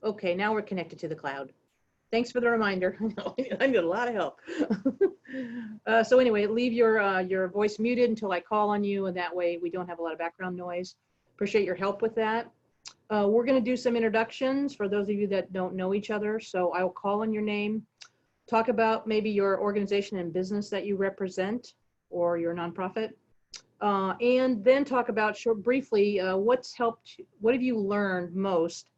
Okay, now we're connected to the cloud. Thanks for the reminder. I need a lot of help. So anyway, leave your voice muted until I call on you, and that way we don't have a lot of background noise. Appreciate your help with that. We're going to do some introductions for those of you that don't know each other. So I will call on your name, talk about maybe your organization and business that you represent or your nonprofit, and then talk about briefly what have you learned most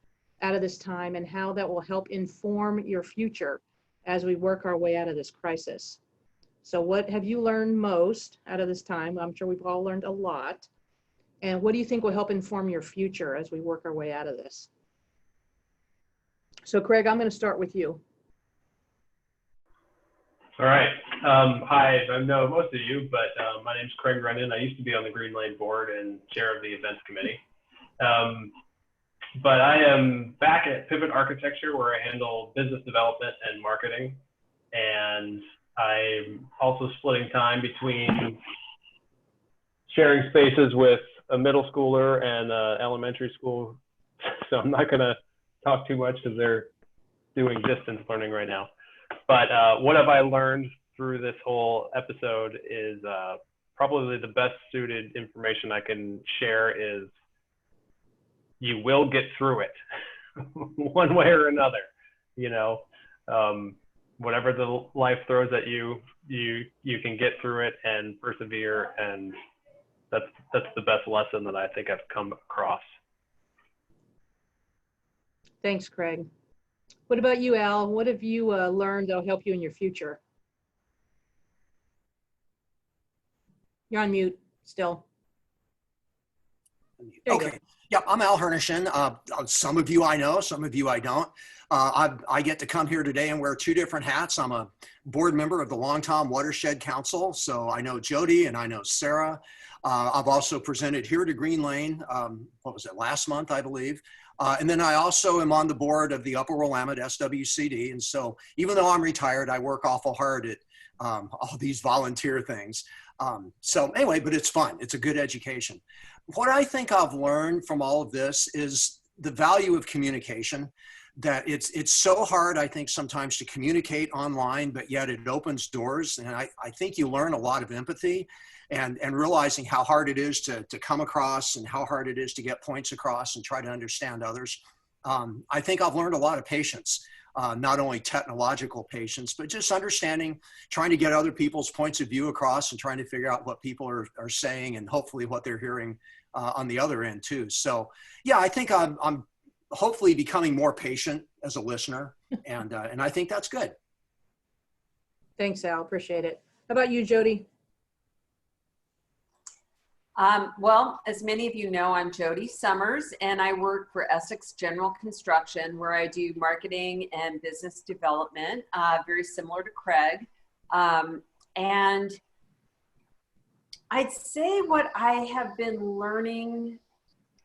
out of this time and how that will help inform your future as we work our way out of this crisis. So what have you learned most out of this time? I'm sure we've all learned a lot. And what do you think will help inform your future as we work our way out of this? So Craig, I'm going to start with you. All right. Hi, I know most of you, but my name is Craig Brennan. I used to be on the Greenlane board and chair of the events committee. But I am back at Pivot Architecture, where I handle business development and marketing. And I'm also splitting time between sharing spaces with a middle schooler and elementary school. So I'm not going to talk too much because they're doing distance learning right now. But what have I learned through this whole episode is probably the best suited information I can share is you will get through it one way or another, you know, whatever the life throws at you, you can get through it and persevere. And that's the best lesson that I think I've come across. Thanks, Craig. What about you, Al? What have you learned that'll help you in your future? You're on mute still. Okay. Yep, I'm Al Hernishin. Some of you I know, some of you I don't. I get to come here today and wear two different hats. I'm a board member of the Long Tom Watershed Council, so I know Jody and I know Sarah. I've also presented here to Greenlane, what was it, last month, I believe. And then I also am on the board of the Upper Willamette SWCD. And so even though I'm retired, I work awful hard at all these volunteer things. So anyway, but it's fun. It's a good education. What I think I've learned from all of this is the value of communication, that it's so hard, I think, sometimes to communicate online, but yet it opens doors. And I think you learn a lot of empathy and realizing how hard it is to come across and how hard it is to get points across and try to understand others. I think I've learned a lot of patience, not only technological patience, but just understanding, trying to get other people's points of view across and trying to figure out what people are saying and hopefully what they're hearing on the other end too. So yeah, I think I'm hopefully becoming more patient as a listener, and I think that's good. Thanks, Al. Appreciate it. How about you, Jody? Well, as many of you know, I'm Jody Summers, and I work for Essex General Construction, where I do marketing and business development, very similar to Craig. And I'd say what I have been learning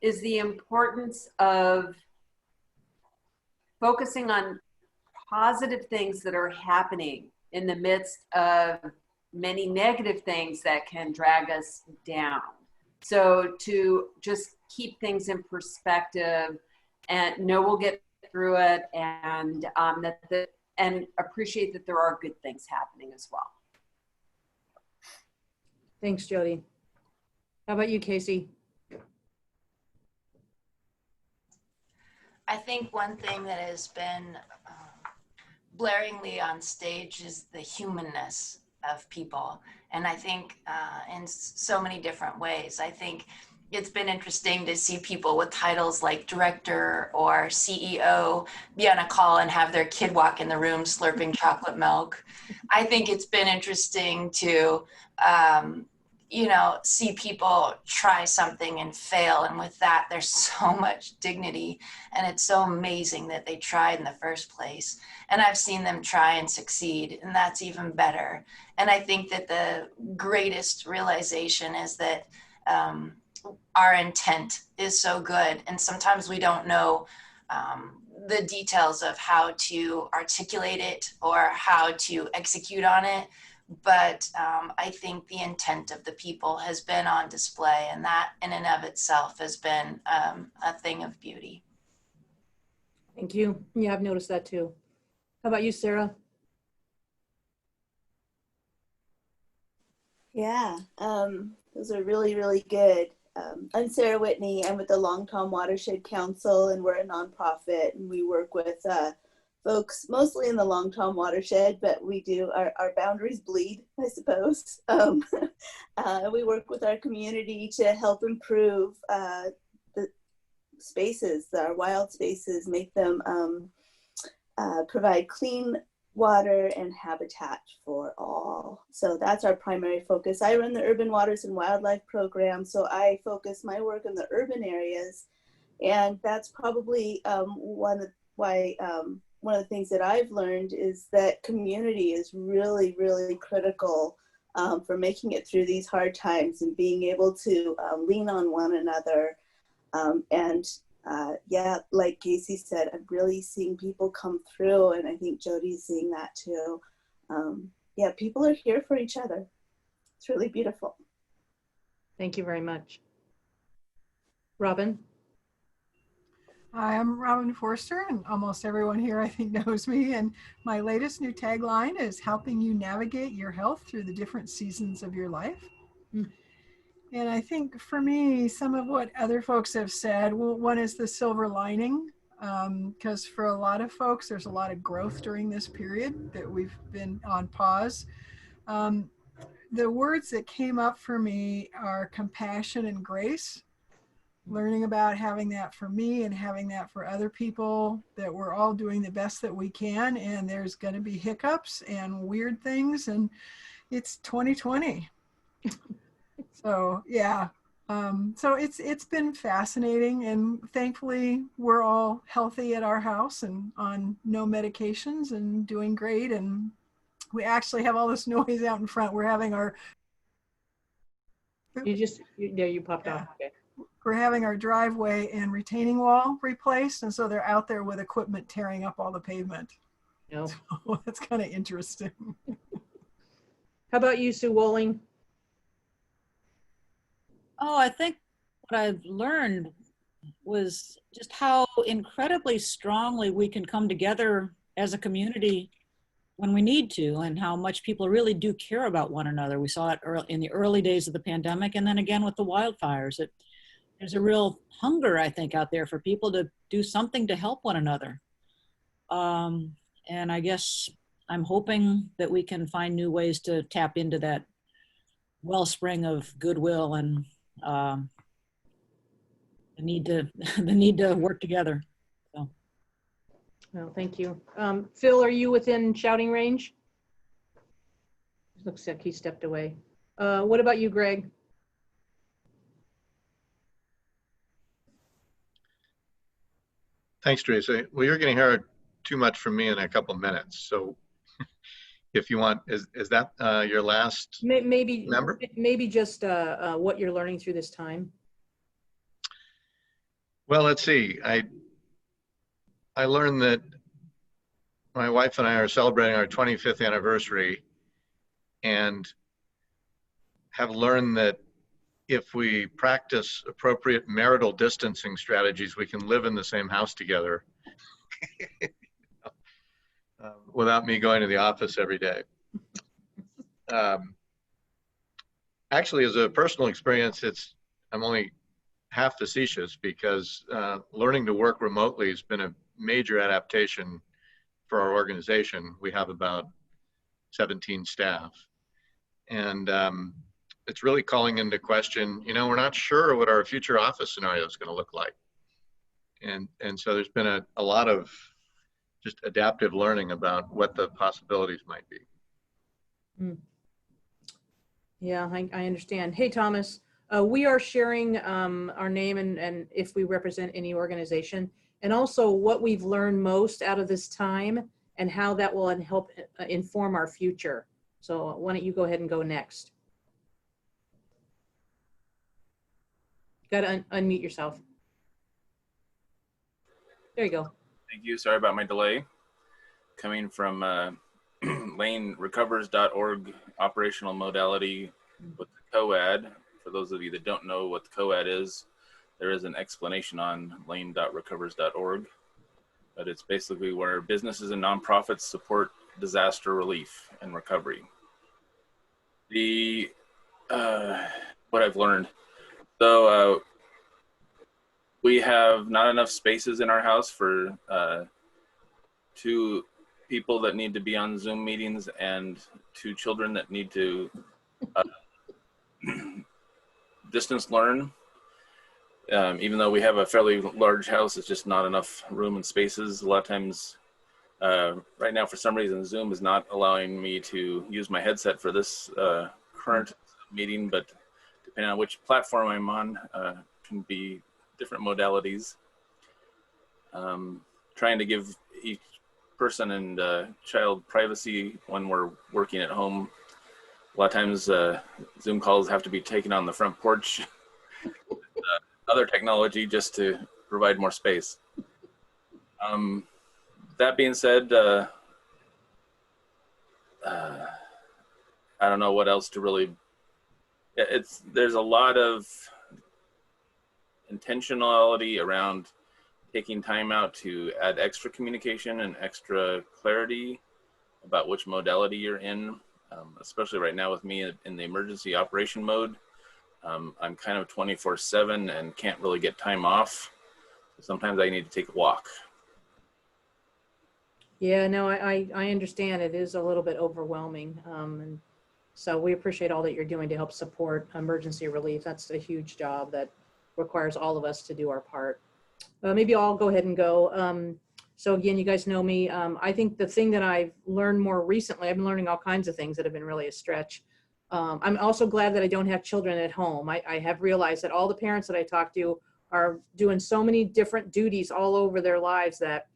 is the importance of focusing on positive things that are happening in the midst of many negative things that can drag us down. So to just keep things in perspective and know we'll get through it, and and appreciate that there are good things happening as well. Thanks, Jody. How about you, Casey? I think one thing that has been blaringly on stage is the humanness of people. And I think in so many different ways. I think it's been interesting to see people with titles like director or CEO be on a call and have their kid walk in the room slurping chocolate milk. I think it's been interesting to see people try something and fail. And with that, there's so much dignity. And it's so amazing that they tried in the first place. And I've seen them try and succeed, and that's even better. And I think that the greatest realization is that our intent is so good. And sometimes we don't know the details of how to articulate it or how to execute on it. But I think the intent of the people has been on display, and that in and of itself has been a thing of beauty. Thank you. Yeah, I've noticed that too. How about you, Sarah? Yeah, those are really, really good. I'm Sarah Whitney. I'm with the Long Tom Watershed Council, and we're a nonprofit, and we work with folks mostly in the Long Tom Watershed, but we do, our boundaries bleed, I suppose. We work with our community to help improve the spaces, our wild spaces, make them provide clean water and habitat for all. So that's our primary focus. I run the Urban Waters and Wildlife Program, so I focus my work in the urban areas, and that's probably one of the things that I've learned is that community is really, really critical for making it through these hard times and being able to lean on one another. Yeah, like Casey said, I'm really seeing people come through, and I think Jody's seeing that too. Yeah, people are here for each other. It's really beautiful. Thank you very much. Robin? Hi, I'm Robin Forster, and almost everyone here I think knows me. And my latest new tagline is helping you navigate your health through the different seasons of your life. Mm. And I think for me, some of what other folks have said, well, one is the silver lining, because for a lot of folks, there's a lot of growth during this period that we've been on pause. The words that came up for me are compassion and grace. Learning about having that for me and having that for other people, that we're all doing the best that we can, and there's going to be hiccups and weird things, and it's 2020. So yeah, so it's been fascinating, and thankfully we're all healthy at our house and on no medications and doing great. And we actually have all this noise out in front. We're having our You popped off. Okay. We're having our driveway and retaining wall replaced, and so they're out there with equipment tearing up all the pavement. No. So that's kind of interesting. How about you, Sue Wolling? Oh, I think what I've learned was just how incredibly strongly we can come together as a community when we need to, and how much people really do care about one another. We saw it in the early days of the pandemic, and then again with the wildfires. There's a real hunger, I think, out there for people to do something to help one another. And I guess I'm hoping that we can find new ways to tap into that wellspring of goodwill and the need to work together. So. Well, thank you. Phil, are you within shouting range? Looks like he stepped away. What about you, Greg? Thanks, Teresa. Well, you're going to hear too much from me in a couple minutes. So if you want, is that your last member? Maybe just what you're learning through this time. Well, let's see. I learned that my wife and I are celebrating our 25th anniversary, and have learned that if we practice appropriate marital distancing strategies, we can live in the same house together without me going to the office every day. Actually, as a personal experience, I'm only half facetious, because learning to work remotely has been a major adaptation for our organization. We have about 17 staff, and it's really calling into question, we're not sure what our future office scenario is going to look like. And so there's been a lot of just adaptive learning about what the possibilities might be. Mm. Yeah, I understand. Hey, Thomas, we are sharing our name and if we represent any organization, and also what we've learned most out of this time and how that will help inform our future. So why don't you go ahead and go next? Got to unmute yourself. There you go. Thank you. Sorry about my delay. Coming from lanerecovers.org operational modality with the COAD. For those of you that don't know what the COAD is, there is an explanation on lane.recovers.org. but it's basically where businesses and nonprofits support disaster relief and recovery. The what I've learned, so we have not enough spaces in our house for 2 people that need to be on Zoom meetings and 2 children that need to distance learn. Even though we have a fairly large house, it's just not enough room and spaces. A lot of times, right now, for some reason, Zoom is not allowing me to use my headset for this current meeting, but depending on which platform I'm on, can be different modalities. Trying to give each person and child privacy when we're working at home. A lot of times Zoom calls have to be taken on the front porch. Other technology just to provide more space. That being said, I don't know what else to really, there's a lot of intentionality around taking time out to add extra communication and extra clarity about which modality you're in, especially right now with me in the emergency operation mode. I'm kind of 24/7 and can't really get time off. Sometimes I need to take a walk. Yeah, no, I understand. It is a little bit overwhelming. And so we appreciate all that you're doing to help support emergency relief. That's a huge job that requires all of us to do our part. Maybe I'll go ahead and go. So again, you guys know me. I think the thing that I've learned more recently, I've been learning all kinds of things that have been really a stretch. I'm also glad that I don't have children at home. I have realized that all the parents that I talk to are doing so many different duties all over their lives that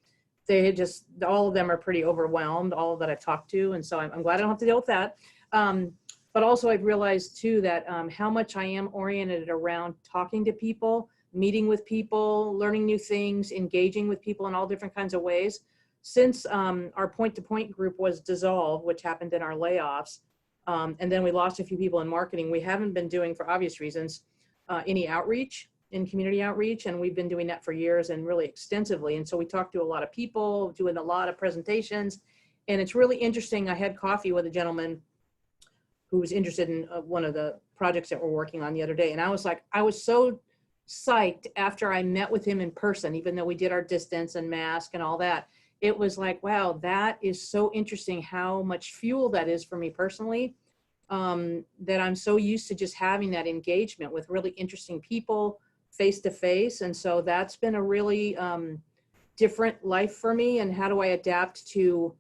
they just, all of them are pretty overwhelmed, all that I've talked to. And so I'm glad I don't have to deal with that. But also I've realized too that how much I am oriented around talking to people, meeting with people, learning new things, engaging with people in all different kinds of ways. Since our point-to-point group was dissolved, which happened in our layoffs, and then we lost a few people in marketing, we haven't been doing, for obvious reasons, any outreach, in community outreach, and we've been doing that for years and really extensively. And so we talked to a lot of people, doing a lot of presentations, and it's really interesting. I had coffee with a gentleman who was interested in one of the projects that we're working on the other day, and I was like, I was so psyched after I met with him in person, even though we did our distance and mask and all that. It was like, wow, that is so interesting how much fuel that is for me personally, that I'm so used to just having that engagement with really interesting people face to face. And so that's been a really different life for me. And how do I adapt to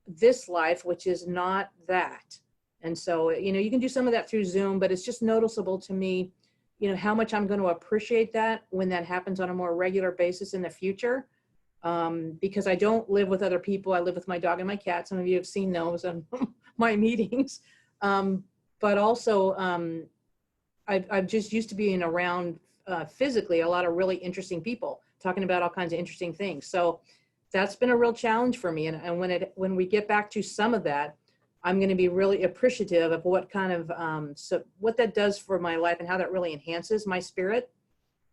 this life, which is not that? And so, you know, you can do some of that through Zoom, but it's just noticeable to me, you know, how much I'm going to appreciate that when that happens on a more regular basis in the future. Because I don't live with other people. I live with my dog and my cat. Some of you have seen those on my meetings. But also, I'm just used to being around physically a lot of really interesting people talking about all kinds of interesting things. So that's been a real challenge for me. And when we get back to some of that, I'm going to be really appreciative of what kind of, so what that does for my life and how that really enhances my spirit.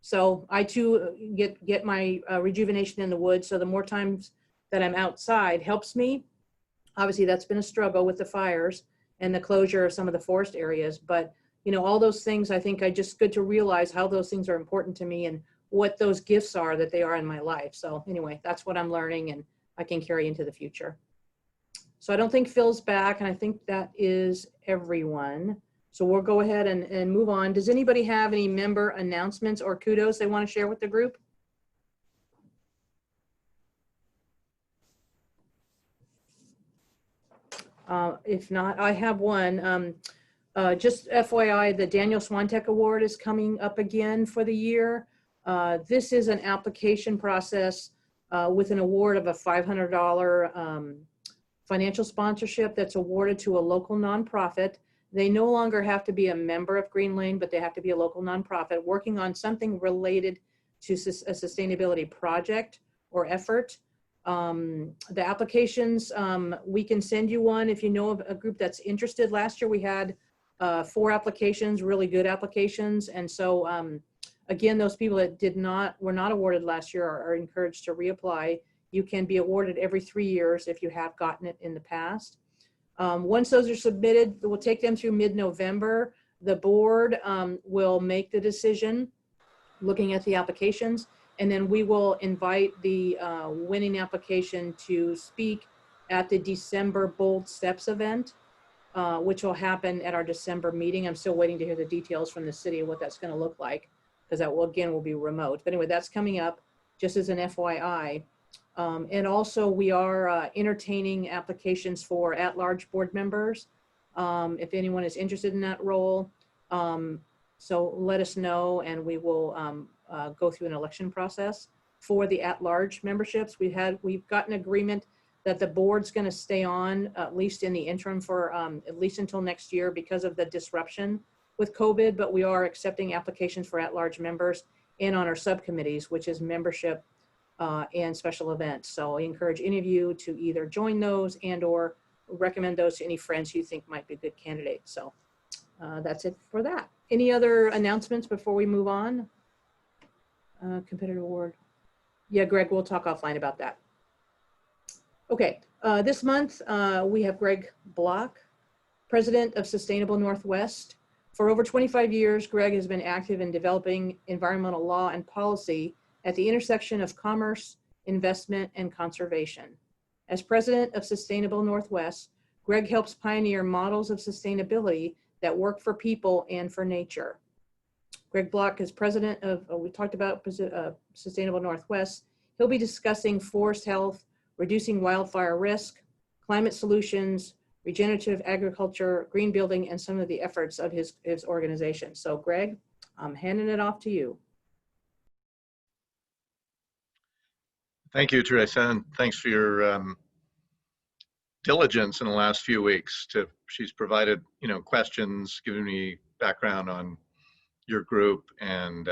So I too get my rejuvenation in the woods. So the more times that I'm outside helps me. Obviously that's been a struggle with the fires and the closure of some of the forest areas, but you know, all those things, I think I just good to realize how those things are important to me and what those gifts are that they are in my life. So anyway, that's what I'm learning and I can carry into the future. So I don't think Phil's back, and I think that is everyone. So we'll go ahead and move on. Does anybody have any member announcements or kudos they want to share with the group? If not, I have one. Just FYI, the Daniel Swantek Award is coming up again for the year. This is an application process with an award of a $500 financial sponsorship that's awarded to a local nonprofit. They no longer have to be a member of Greenlane, but they have to be a local nonprofit working on something related to a sustainability project or effort. The applications, we can send you one if you know of a group that's interested. Last year we had 4 applications, really good applications. And so again, those people that were not awarded last year are encouraged to reapply. You can be awarded every 3 years if you have gotten it in the past. Once those are submitted, we'll take them through mid-November. The board will make the decision looking at the applications, and then we will invite the winning application to speak at the December Bold Steps event, which will happen at our December meeting. I'm still waiting to hear the details from the city of what that's going to look like, because that will, again, will be remote. But anyway, that's coming up just as an FYI. And also we are entertaining applications for at-large board members, if anyone is interested in that role. So let us know, and we will go through an election process for the at-large memberships. We've gotten agreement that the board's going to stay on at least in the interim for at least until next year because of the disruption with COVID, but we are accepting applications for at-large members and on our subcommittees, which is membership and special events. So I encourage any of you to either join those and or recommend those to any friends you think might be good candidates. So that's it for that. Any other announcements before we move on? Competitive award. Yeah, Greg, we'll talk offline about that. Okay, this month we have Greg Block, President of Sustainable Northwest. For over 25 years, Greg has been active in developing environmental law and policy at the intersection of commerce, investment, and conservation. As president of Sustainable Northwest, Greg helps pioneer models of sustainability that work for people and for nature. Greg Block is president of, we talked about Sustainable Northwest. He'll be discussing forest health, reducing wildfire risk, climate solutions, regenerative agriculture, green building, and some of the efforts of his organization. So Greg, I'm handing it off to you. Thank you, Teresa, and thanks for your diligence in the last few weeks. She's provided, questions, given me background on your group and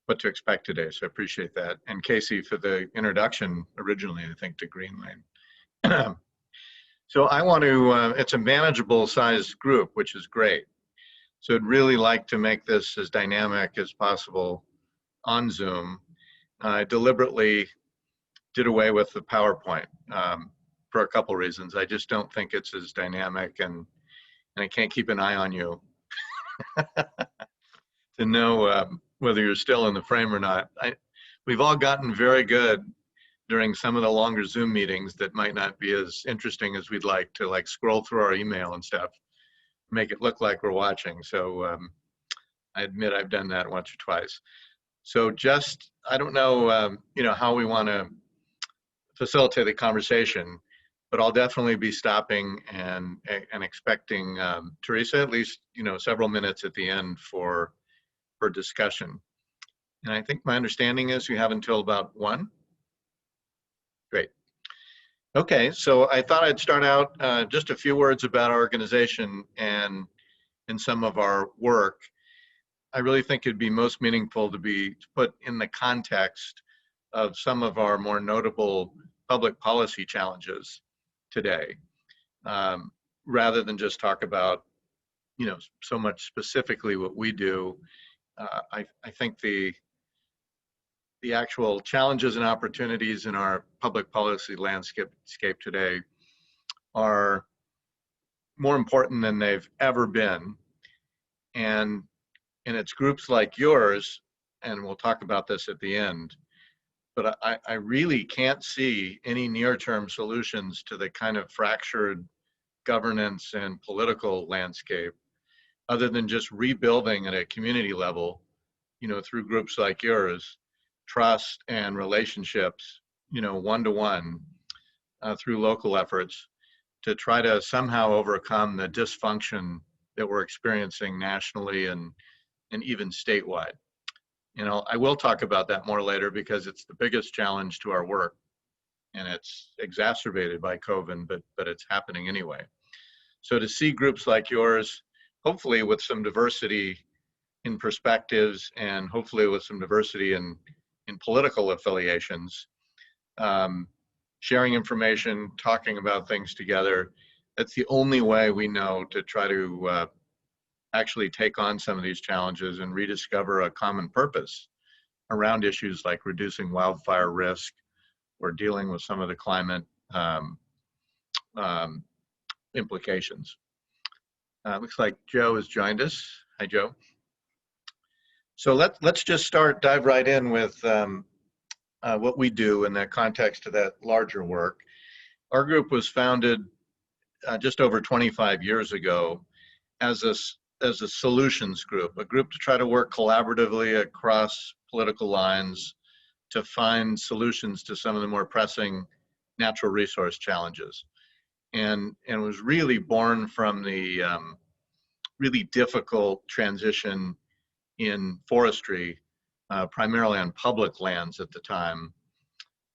what to expect today. So I appreciate that. And Casey for the introduction originally, I think, to Greenlane. So I want to, it's a manageable sized group, which is great. So I'd really like to make this as dynamic as possible on Zoom. I deliberately did away with the PowerPoint for a couple reasons. I just don't think it's as dynamic, and I can't keep an eye on you to know whether you're still in the frame or not. We've all gotten very good during some of the longer Zoom meetings that might not be as interesting as we'd like to, like scroll through our email and stuff, make it look like we're watching. So I admit I've done that once or twice. So just, I don't know, how we want to facilitate the conversation, but I'll definitely be stopping and expecting Teresa at least, several minutes at the end for discussion. And I think my understanding is you have until about 1. Great. Okay, so I thought I'd start out just a few words about our organization and some of our work. I really think it'd be most meaningful to be put in the context of some of our more notable public policy challenges today, rather than just talk about, so much specifically what we do. I think the actual challenges and opportunities in our public policy landscape today are more important than they've ever been. And it's groups like yours, and we'll talk about this at the end, but I really can't see any near-term solutions to the kind of fractured governance and political landscape other than just rebuilding at a community level, through groups like yours, trust and relationships, one-to-one through local efforts to try to somehow overcome the dysfunction that we're experiencing nationally and even statewide. I will talk about that more later because it's the biggest challenge to our work, and it's exacerbated by COVID, but it's happening anyway. So to see groups like yours, hopefully with some diversity in perspectives and hopefully with some diversity in political affiliations, sharing information, talking about things together, that's the only way we know to try to actually take on some of these challenges and rediscover a common purpose around issues like reducing wildfire risk or dealing with some of the climate implications. Looks like Joe has joined us. Hi, Joe. So let's just dive right in with what we do in the context of that larger work. Our group was founded just over 25 years ago as a solutions group, a group to try to work collaboratively across political lines to find solutions to some of the more pressing natural resource challenges. And was really born from the really difficult transition in forestry, primarily on public lands at the time,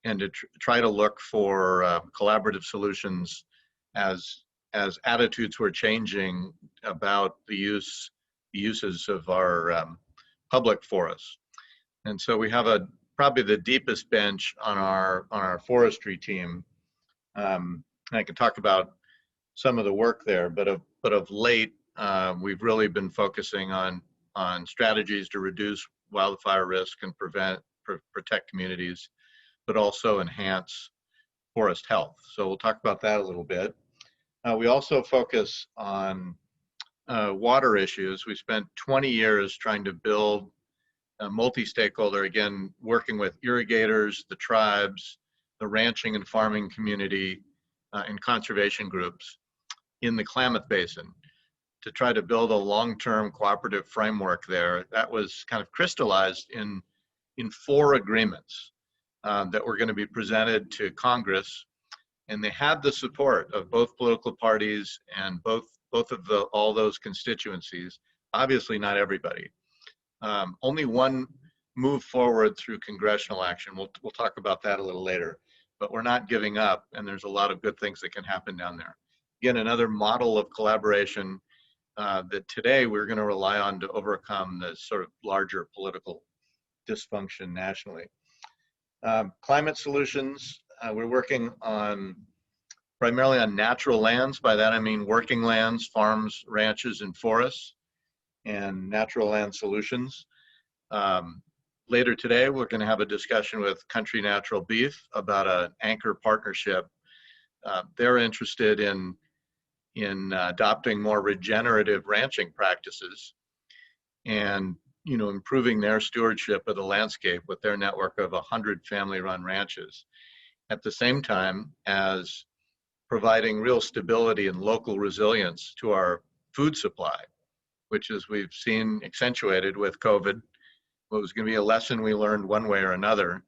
and to try to look for collaborative solutions as attitudes were changing about the uses of our public forests. And so we have probably the deepest bench on our forestry team. I can talk about some of the work there, but of late, we've really been focusing on strategies to reduce wildfire risk and protect communities, but also enhance forest health. So we'll talk about that a little bit. We also focus on water issues. We spent 20 years trying to build a multi-stakeholder, again, working with irrigators, the tribes, the ranching and farming community, and conservation groups in the Klamath Basin to try to build a long-term cooperative framework there. That was kind of crystallized in 4 agreements that were going to be presented to Congress, and they had the support of both political parties and both of all those constituencies. Obviously, not everybody. Only one moved forward through congressional action. We'll talk about that a little later, but we're not giving up, and there's a lot of good things that can happen down there. Again, another model of collaboration that today we're going to rely on to overcome the sort of larger political dysfunction nationally. Climate solutions, we're working primarily on natural lands. By that I mean working lands, farms, ranches, and forests, and natural land solutions. Later today, we're going to have a discussion with Country Natural Beef about an anchor partnership. They're interested in adopting more regenerative ranching practices and improving their stewardship of the landscape with their network of 100 family-run ranches, at the same time as providing real stability and local resilience to our food supply, which, as we've seen accentuated with COVID, what was going to be a lesson we learned one way or another,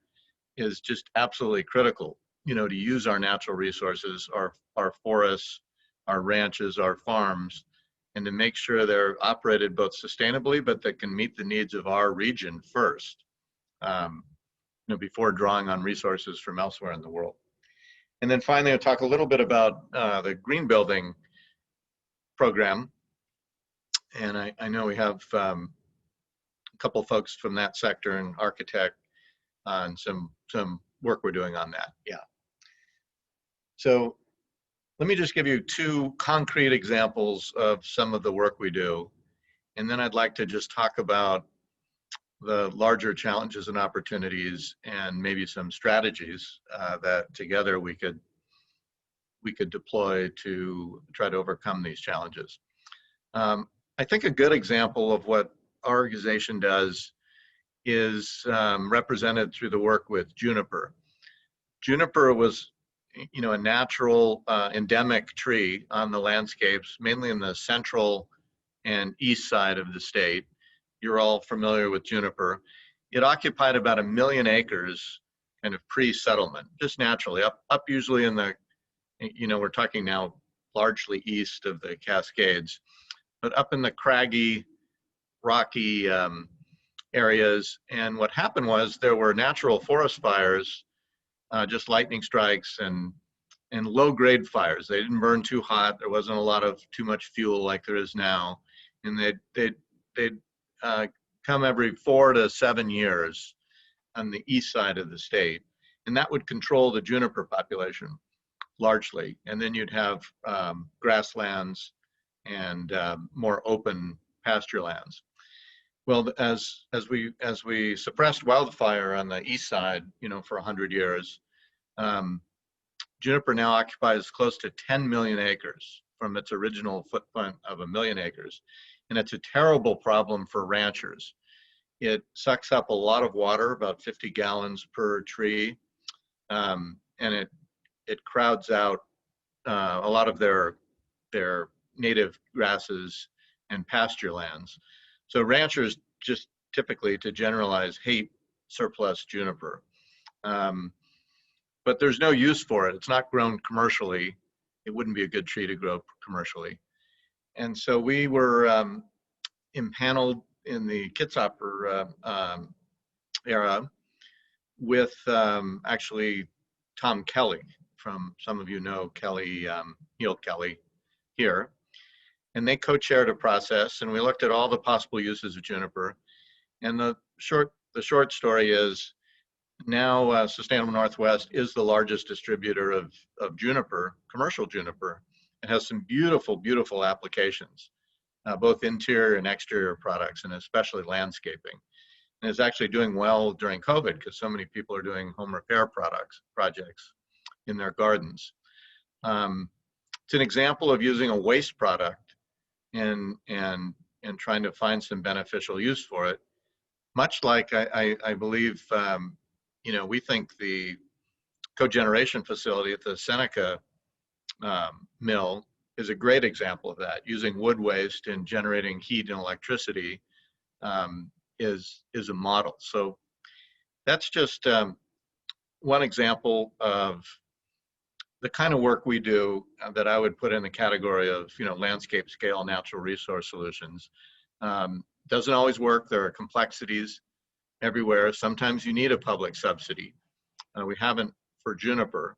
is just absolutely critical, to use our natural resources, our forests, our ranches, our farms, and to make sure they're operated both sustainably, but that can meet the needs of our region first, before drawing on resources from elsewhere in the world. And then finally, I'll talk a little bit about the green building program. And I know we have a couple folks from that sector, and architect, on some work we're doing on that. Yeah. So let me just give you 2 concrete examples of some of the work we do. And then I'd like to just talk about the larger challenges and opportunities and maybe some strategies that together we could deploy to try to overcome these challenges. I think a good example of what our organization does is represented through the work with juniper. Juniper was a natural endemic tree on the landscapes, mainly in the central and east side of the state. You're all familiar with juniper. It occupied about 1 million acres kind of pre-settlement, just naturally, up usually in the, we're talking now largely east of the Cascades, but up in the craggy, rocky areas. And what happened was there were natural forest fires, just lightning strikes and low-grade fires. They didn't burn too hot. There wasn't a lot of too much fuel like there is now. And they'd come every 4 to 7 years on the east side of the state. And that would control the juniper population largely. And then you'd have grasslands and more open pasture lands. Well, as we suppressed wildfire on the east side, for 100 years, Juniper now occupies close to 10 million acres from its original footprint of 1 million acres. And it's a terrible problem for ranchers. It sucks up a lot of water, about 50 gallons per tree, and it crowds out a lot of their native grasses and pasture lands. So ranchers just typically, to generalize, hate surplus juniper. But there's no use for it. It's not grown commercially. It wouldn't be a good tree to grow commercially. And so we were impaneled in the Kitzhopper era with actually Tom Kelly, from some of you know Kelly, Neil Kelly here. And they co-chaired a process, and we looked at all the possible uses of juniper. And the short story is, now Sustainable Northwest is the largest distributor of juniper, commercial juniper. It has some beautiful, beautiful applications, both interior and exterior products, and especially landscaping. And it's actually doing well during COVID because so many people are doing home repair projects in their gardens. It's an example of using a waste product and trying to find some beneficial use for it. Much like I believe, we think the cogeneration facility at the Seneca mill is a great example of that. Using wood waste and generating heat and electricity is a model. So that's just one example of the kind of work we do that I would put in the category of landscape scale natural resource solutions. Doesn't always work. There are complexities everywhere. Sometimes you need a public subsidy. We haven't for juniper,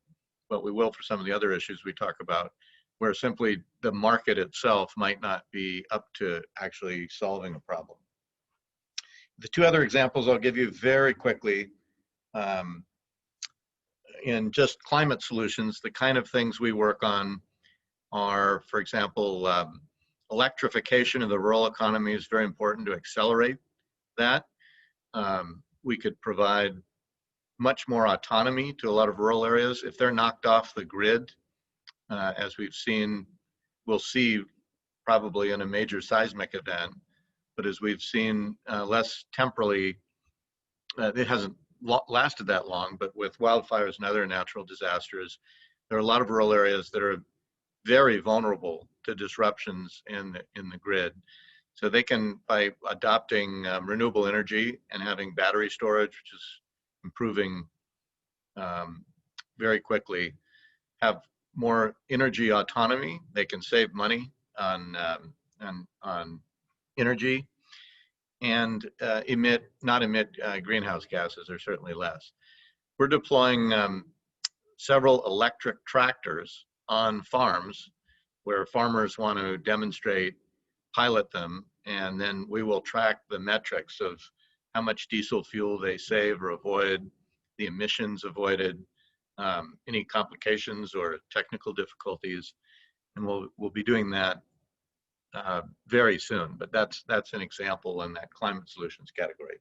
but we will for some of the other issues we talk about, where simply the market itself might not be up to actually solving a problem. The two other examples I'll give you very quickly, in just climate solutions, the kind of things we work on are, for example, electrification of the rural economy is very important to accelerate that. We could provide much more autonomy to a lot of rural areas. If they're knocked off the grid, as we'll see probably in a major seismic event, but as we've seen less temporally, it hasn't lasted that long, but with wildfires and other natural disasters, there are a lot of rural areas that are very vulnerable to disruptions in the grid. So they can, by adopting renewable energy and having battery storage, which is improving very quickly, have more energy autonomy. They can save money on energy and not emit greenhouse gases, or certainly less. We're deploying several electric tractors on farms where farmers want to demonstrate, pilot them, and then we will track the metrics of how much diesel fuel they save or avoid, the emissions avoided, any complications or technical difficulties, and we'll be doing that very soon. But that's an example in that climate solutions category.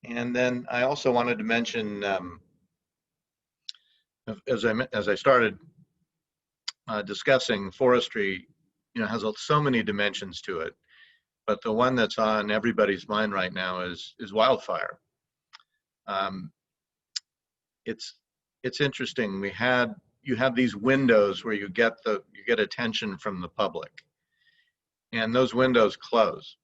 And then I also wanted to mention, as I started discussing, forestry, has so many dimensions to it, but the one that's on everybody's mind right now is wildfire. It's interesting. You have these windows where you get attention from the public, and those windows close.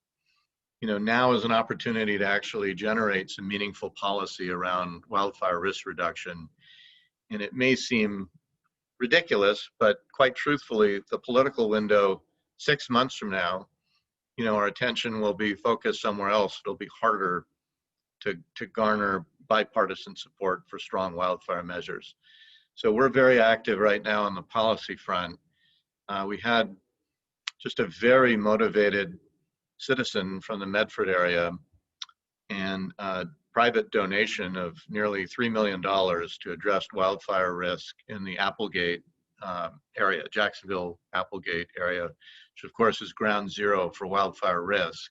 Now is an opportunity to actually generate some meaningful policy around wildfire risk reduction. And it may seem ridiculous, but quite truthfully, the political window 6 months from now, our attention will be focused somewhere else. It'll be harder to garner bipartisan support for strong wildfire measures. So we're very active right now on the policy front. We had just a very motivated citizen from the Medford area and a private donation of nearly $3 million to address wildfire risk in the Applegate area, Jacksonville, Applegate area, which of course is ground zero for wildfire risk.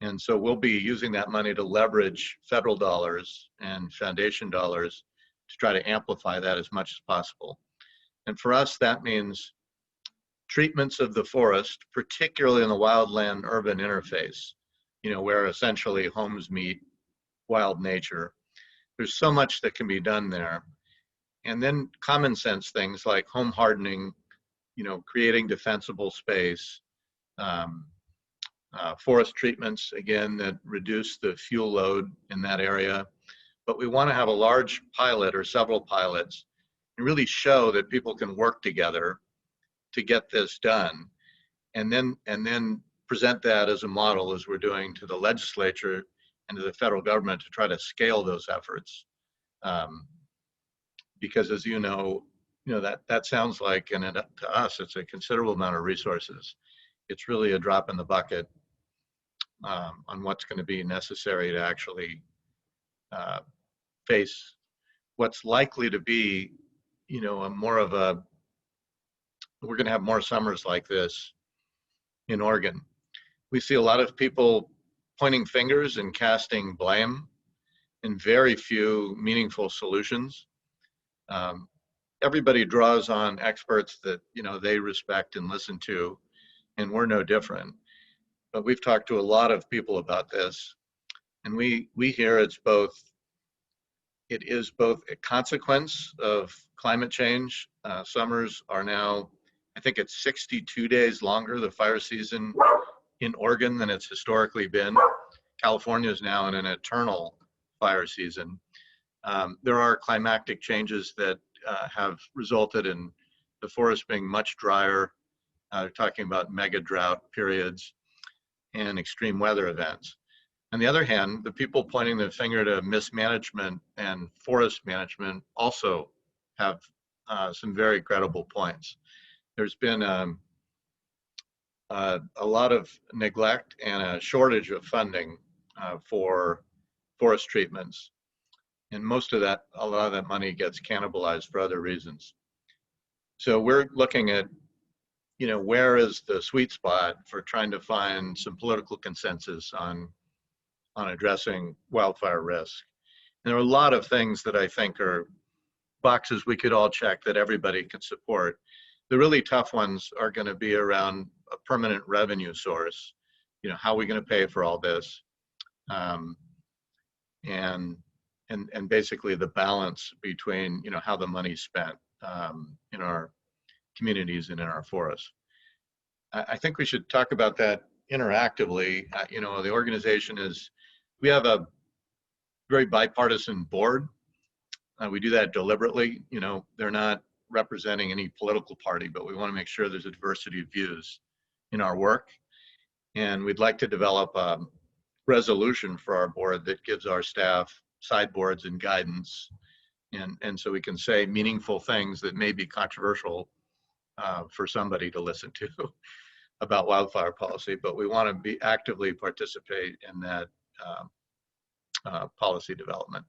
And so we'll be using that money to leverage federal dollars and foundation dollars to try to amplify that as much as possible. And for us, that means treatments of the forest, particularly in the wildland urban interface, you know, where essentially homes meet wild nature. There's so much that can be done there. And then common sense things like home hardening, you know, creating defensible space, forest treatments, again, that reduce the fuel load in that area. But we want to have a large pilot or several pilots and really show that people can work together to get this done, and then present that as a model, as we're doing, to the legislature and to the federal government to try to scale those efforts. Because as you know, that sounds like, and to us, it's a considerable amount of resources. It's really a drop in the bucket on what's going to be necessary to actually face what's likely to be, you know, we're going to have more summers like this in Oregon. We see a lot of people pointing fingers and casting blame, and very few meaningful solutions. Everybody draws on experts that, you know, they respect and listen to, and we're no different. But we've talked to a lot of people about this, and we hear it is both a consequence of climate change. Summers are now, I think it's 62 days longer, the fire season in Oregon, than it's historically been. California is now in an eternal fire season. There are climatic changes that have resulted in the forest being much drier. They're talking about mega drought periods and extreme weather events. On the other hand, the people pointing the finger to mismanagement and forest management also have some very credible points. There's been a lot of neglect and a shortage of funding for forest treatments. And a lot of that money gets cannibalized for other reasons. So we're looking at, you know, where is the sweet spot for trying to find some political consensus on addressing wildfire risk. And there are a lot of things that I think are boxes we could all check that everybody can support. The really tough ones are going to be around a permanent revenue source. You know, how are we going to pay for all this? And basically the balance between, you know, how the money's spent in our communities and in our forests. I think we should talk about that interactively. You know, the organization we have a very bipartisan board. We do that deliberately. You know, they're not representing any political party, but we want to make sure there's a diversity of views in our work. And we'd like to develop a resolution for our board that gives our staff sideboards and guidance. And so we can say meaningful things that may be controversial for somebody to listen to about wildfire policy, but we want to be actively participate in that policy development.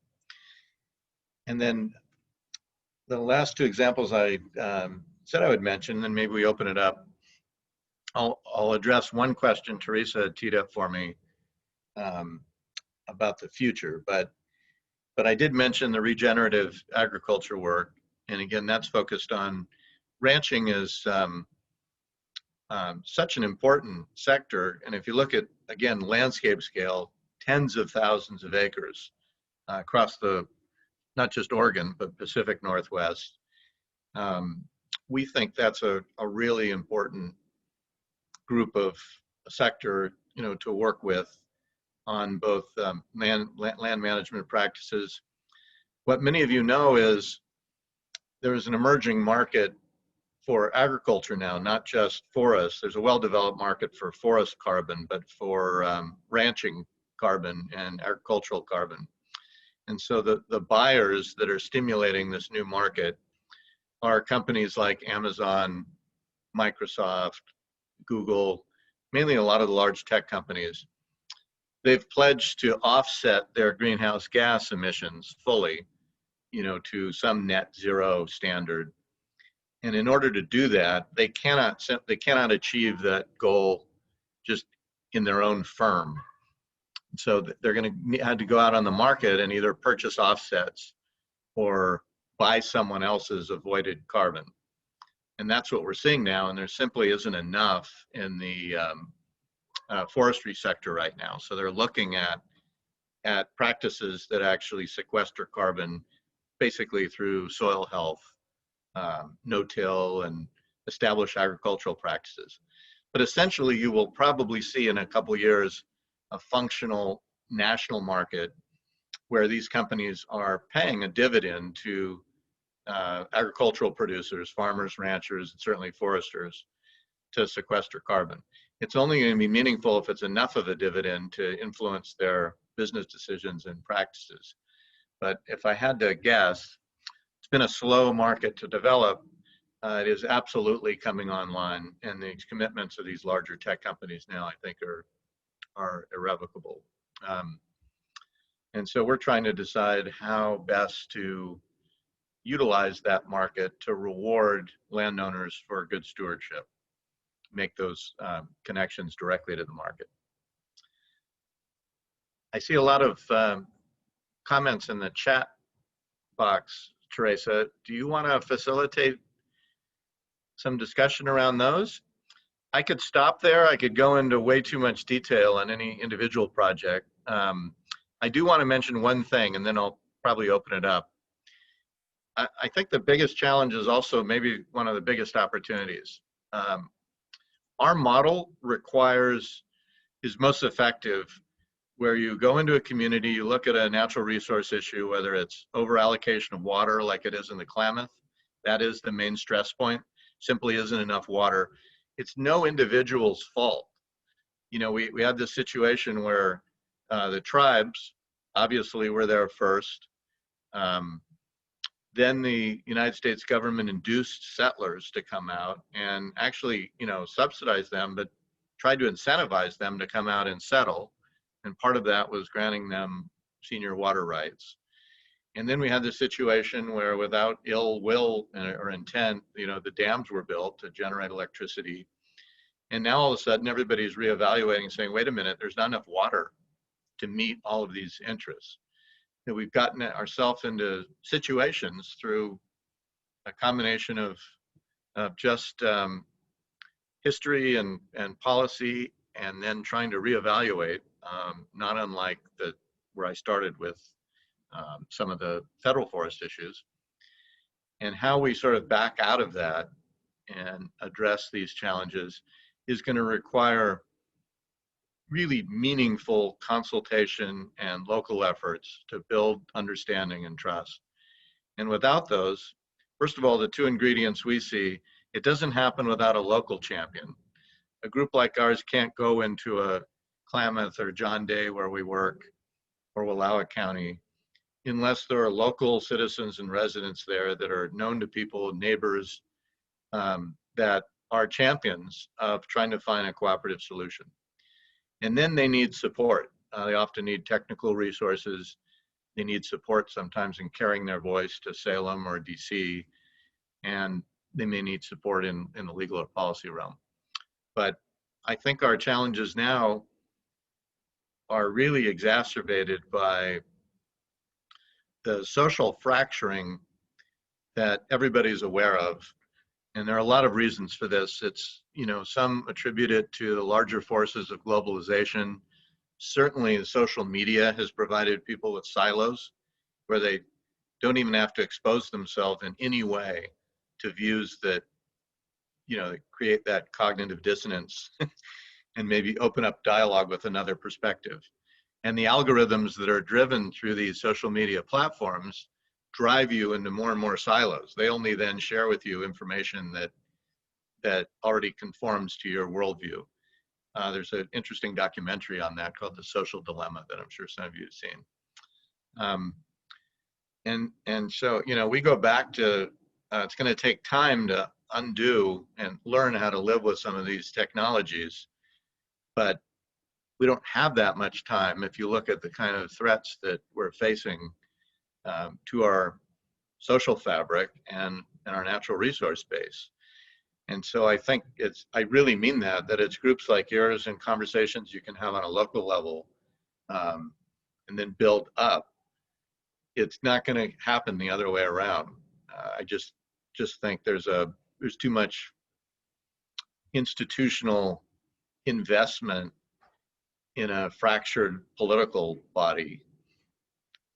And then the last two examples I said I would mention, and maybe we open it up. I'll address one question Teresa teed up for me about the future, but I did mention the regenerative agriculture work, and again, that's focused on ranching is such an important sector, and if you look at, again, landscape scale, tens of thousands of acres across not just Oregon, but Pacific Northwest. We think that's a really important group of sector, you know, to work with on both land management practices. What many of you know is there is an emerging market for agriculture now, not just forests. There's a well-developed market for forest carbon, but for ranching carbon and agricultural carbon. And so the buyers that are stimulating this new market are companies like Amazon, Microsoft, Google, mainly a lot of the large tech companies. They've pledged to offset their greenhouse gas emissions fully, you know, to some net zero standard. And in order to do that, they cannot achieve that goal just in their own firm. So they're going to have to go out on the market and either purchase offsets or by someone else's avoided carbon. And that's what we're seeing now, and there simply isn't enough in the forestry sector right now. So they're looking at practices that actually sequester carbon basically through soil health, no-till, and established agricultural practices. But essentially, you will probably see in a couple years a functional national market where these companies are paying a dividend to agricultural producers, farmers, ranchers, and certainly foresters to sequester carbon. It's only going to be meaningful if it's enough of a dividend to influence their business decisions and practices. But if I had to guess, it's been a slow market to develop. It is absolutely coming online, and the commitments of these larger tech companies now, I think, are irrevocable. And so we're trying to decide how best to utilize that market to reward landowners for good stewardship, make those connections directly to the market. I see a lot of comments in the chat box. Teresa, do you want to facilitate some discussion around those? I could stop there. I could go into way too much detail on any individual project. I do want to mention one thing, and then I'll probably open it up. I think the biggest challenge is also maybe one of the biggest opportunities. Our model is most effective where you go into a community, you look at a natural resource issue, whether it's over allocation of water like it is in the Klamath, that is the main stress point, simply isn't enough water. It's no individual's fault. You know, we had this situation where the tribes obviously were there first. Then the United States government induced settlers to come out and actually, you know, subsidize them, but tried to incentivize them to come out and settle. And part of that was granting them senior water rights. And then we had the situation where without ill will or intent, you know, the dams were built to generate electricity. And now all of a sudden everybody's reevaluating, saying, wait a minute, there's not enough water to meet all of these interests. And we've gotten ourselves into situations through a combination of just history and policy, and then trying to reevaluate, not unlike where I started with some of the federal forest issues, and how we sort of back out of that and address these challenges is going to require really meaningful consultation and local efforts to build understanding and trust. And without those, first of all, the two ingredients we see, it doesn't happen without a local champion. A group like ours can't go into a Klamath or John Day where we work, or Wallowa County, unless there are local citizens and residents there that are known to people, neighbors, that are champions of trying to find a cooperative solution. And then they need support. They often need technical resources. They need support sometimes in carrying their voice to Salem or DC, and they may need support in the legal or policy realm. But I think our challenges now are really exacerbated by the social fracturing that everybody's aware of. And there are a lot of reasons for this. It's, you know, some attribute it to the larger forces of globalization. Certainly social media has provided people with silos where they don't even have to expose themselves in any way to views that, you know, create that cognitive dissonance and maybe open up dialogue with another perspective. And the algorithms that are driven through these social media platforms drive you into more and more silos. They only then share with you information that already conforms to your worldview. There's an interesting documentary on that called The Social Dilemma that I'm sure some of you have seen. And so, you know, we go back to, it's going to take time to undo and learn how to live with some of these technologies, but we don't have that much time if you look at the kind of threats that we're facing to our social fabric and our natural resource base. And so I think I really mean that it's groups like yours and conversations you can have on a local level and then build up. It's not going to happen the other way around. I just think there's too much institutional investment in a fractured political body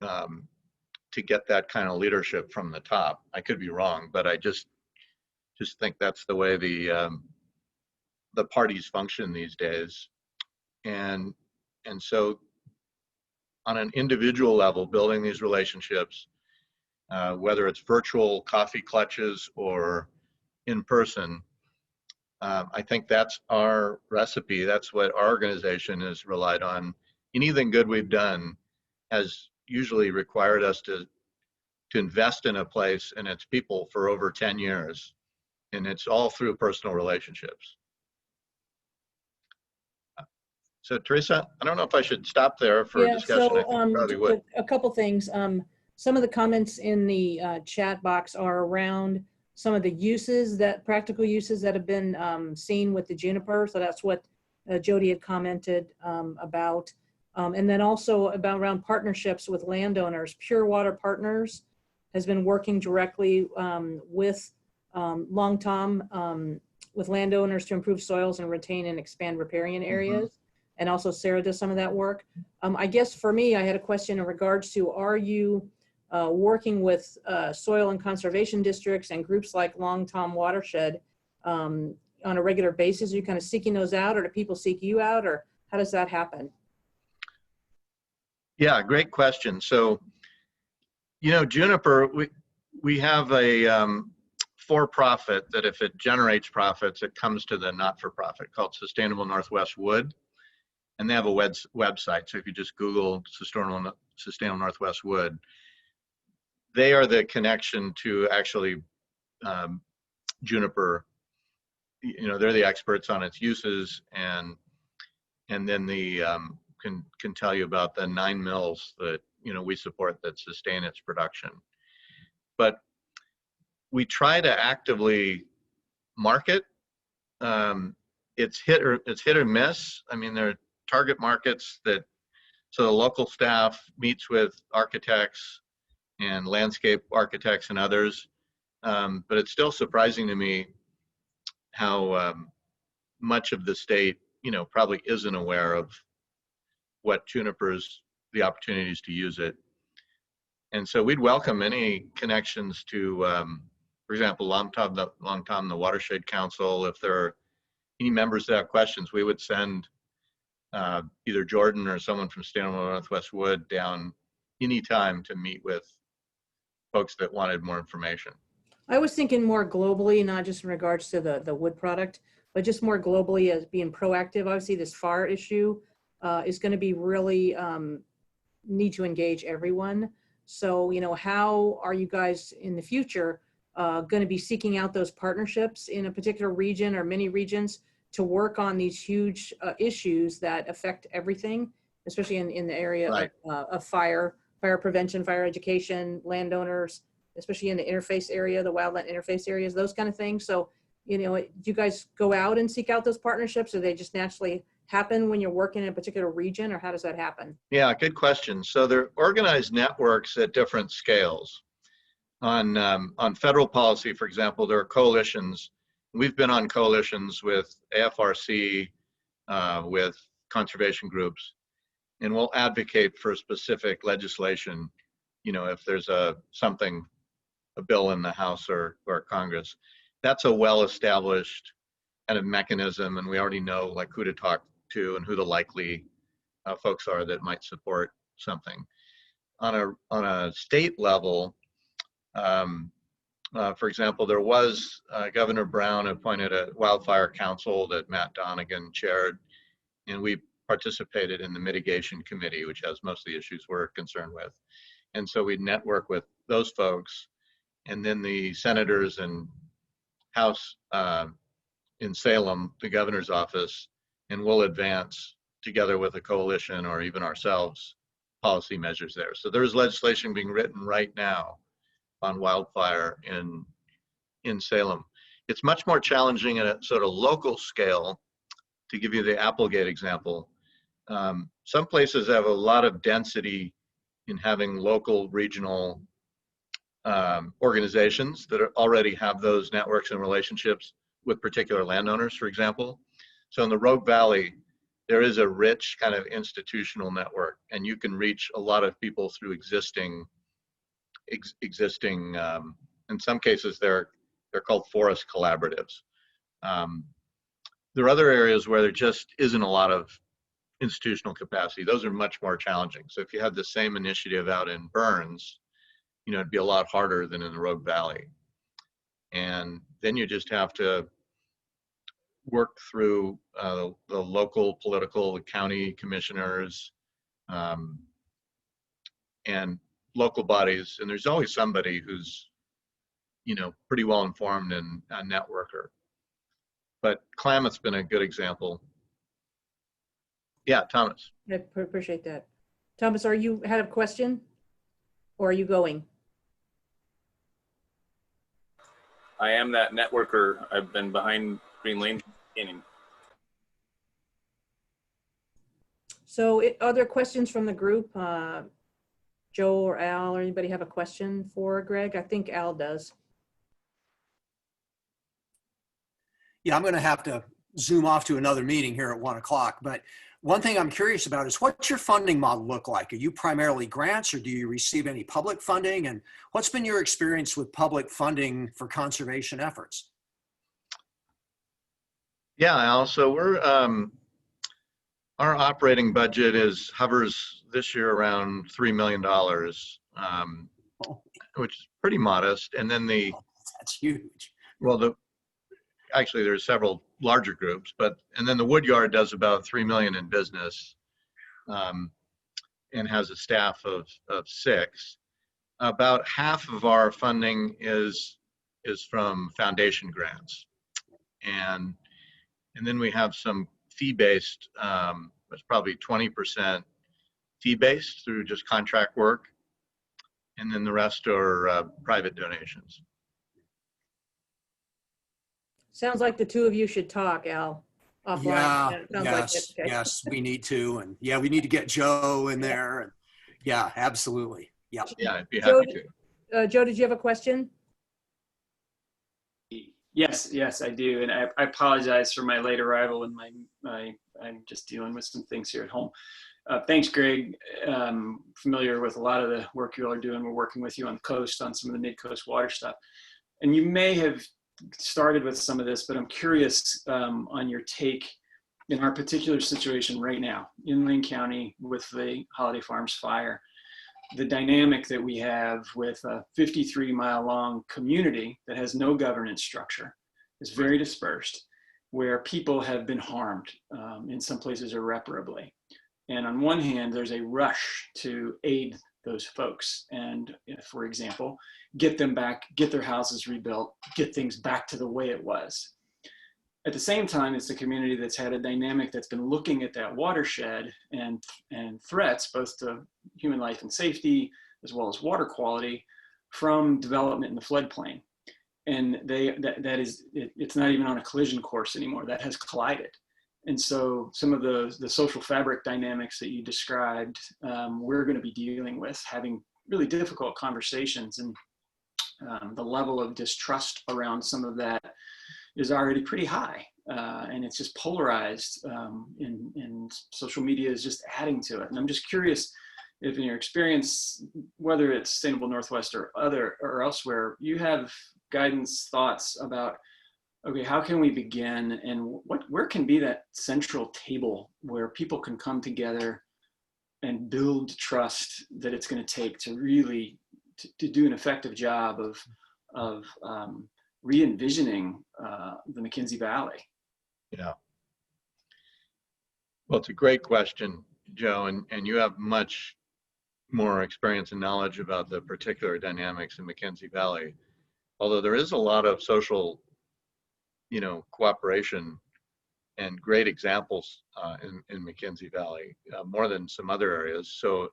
to get that kind of leadership from the top. I could be wrong, but I just think that's the way the parties function these days. And so on an individual level, building these relationships, whether it's virtual coffee clutches or in person, I think that's our recipe. That's what our organization has relied on. Anything good we've done has usually required us to invest in a place and its people for over 10 years. And it's all through personal relationships. So Teresa, I don't know if I should stop there for a discussion. So, I think I probably would. a couple things. Some of the comments in the chat box are around some of the uses, practical uses that have been seen with the juniper. So that's what Jody had commented about. And then also around partnerships with landowners. Pure Water Partners has been working directly with Long Tom, with landowners to improve soils and retain and expand riparian areas. And also Sarah does some of that work. I guess for me, I had a question in regards to, are you working with soil and conservation districts and groups like Long Tom Watershed on a regular basis? Are you kind of seeking those out, or do people seek you out, or how does that happen? Yeah, great question. So, juniper, we have a for-profit that if it generates profits, it comes to the not-for-profit called Sustainable Northwest Wood. And they have a website. So if you just Google Sustainable Northwest Wood, they are the connection to actually juniper. They're the experts on its uses, and then the can tell you about the 9 mills that we support that sustain its production. But we try to actively market. It's hit or miss. I mean, there are target markets so the local staff meets with architects and landscape architects and others, but it's still surprising to me how much of the state, probably isn't aware of what junipers, the opportunities to use it. And so we'd welcome any connections to, for example, Long Tom, the Watershed Council. If there are any members that have questions, we would send either Jordan or someone from Sustainable Northwest Wood down anytime to meet with folks that wanted more information. I was thinking more globally, not just in regards to the wood product, but just more globally as being proactive. Obviously, this fire issue is going to be really need to engage everyone. So, how are you guys in the future going to be seeking out those partnerships in a particular region or many regions to work on these huge issues that affect everything, especially in the area Right. of fire prevention, fire education, landowners, especially in the interface area, the wildland interface areas, those kind of things. So, do you guys go out and seek out those partnerships, or they just naturally happen when you're working in a particular region, or how does that happen? Yeah, good question. So they're organized networks at different scales. On federal policy, for example, there are coalitions. We've been on coalitions with AFRC, with conservation groups, and we'll advocate for specific legislation, if there's a bill in the House or Congress. That's a well-established kind of mechanism, and we already know like who to talk to and who the likely folks are that might support something. On a state level, for example, there was Governor Brown appointed a wildfire council that Matt Donegan chaired, and we participated in the mitigation committee, which has most of the issues we're concerned with. And so we network with those folks, and then the senators and House in Salem, the governor's office, and we'll advance together with a coalition or even ourselves policy measures there. So there's legislation being written right now on wildfire in Salem. It's much more challenging at a sort of local scale. To give you the Applegate example, some places have a lot of density in having local regional organizations that already have those networks and relationships with particular landowners, for example. So in the Rogue Valley, there is a rich kind of institutional network, and you can reach a lot of people through existing, in some cases, they're called forest collaboratives. There are other areas where there just isn't a lot of institutional capacity. Those are much more challenging. So if you had the same initiative out in Burns, it'd be a lot harder than in the Rogue Valley. And then you just have to work through the local political, the county commissioners, and local bodies. And there's always somebody who's, pretty well informed and a networker. But Klamath's been a good example. Yeah, Thomas. I appreciate that. Thomas, are you had a question or are you going? I am that networker. I've been behind Greenlane from the beginning. So other questions from the group? Joe or Al or anybody have a question for Greg? I think Al does. Yeah, I'm going to have to zoom off to another meeting here at 1 o'clock. But one thing I'm curious about is what's your funding model look like? Are you primarily grants or do you receive any public funding? And what's been your experience with public funding for conservation efforts? Yeah, Al, so we're, our operating budget hovers this year around $3 million, which is pretty modest. And then that's huge. Well, actually there's several larger groups, and then the Woodyard does about 3 million in business, and has a staff of 6. About half of our funding is from foundation grants, and then we have some fee-based. It's probably 20% fee-based through just contract work, and then the rest are private donations. Sounds like the two of you should talk, Al, offline. Yeah, Yes, okay. yes, we need to. And yeah, we need to get Joe in there. And yeah, absolutely. Yeah. Yeah, I'd be happy to. Joe, did you have a question? Yes, I do. And I apologize for my late arrival and I'm just dealing with some things here at home. Thanks, Greg. Familiar with a lot of the work you all are doing. We're working with you on the coast on some of the mid-coast water stuff. And you may have started with some of this, but I'm curious on your take in our particular situation right now in Lane County with the Holiday Farms fire, the dynamic that we have with a 53-mile long community that has no governance structure, is very dispersed, where people have been harmed, in some places irreparably. And on one hand, there's a rush to aid those folks and, for example, get them back, get their houses rebuilt, get things back to the way it was. At the same time, it's a community that's had a dynamic that's been looking at that watershed and threats, both to human life and safety, as well as water quality, from development in the floodplain. And it's not even on a collision course anymore. That has collided. And so some of the social fabric dynamics that you described, we're going to be dealing with, having really difficult conversations, and the level of distrust around some of that is already pretty high, and it's just polarized, and social media is just adding to it. And I'm just curious if in your experience, whether it's Sustainable Northwest or elsewhere, you have guidance, thoughts about, okay, how can we begin, and where can be that central table where people can come together and build trust that it's going to take to really to do an effective job of re-envisioning the McKenzie Valley? Yeah. Well, it's a great question, Joe, and you have much more experience and knowledge about the particular dynamics in McKenzie Valley. Although there is a lot of social, cooperation and great examples in McKenzie Valley, more than some other areas. So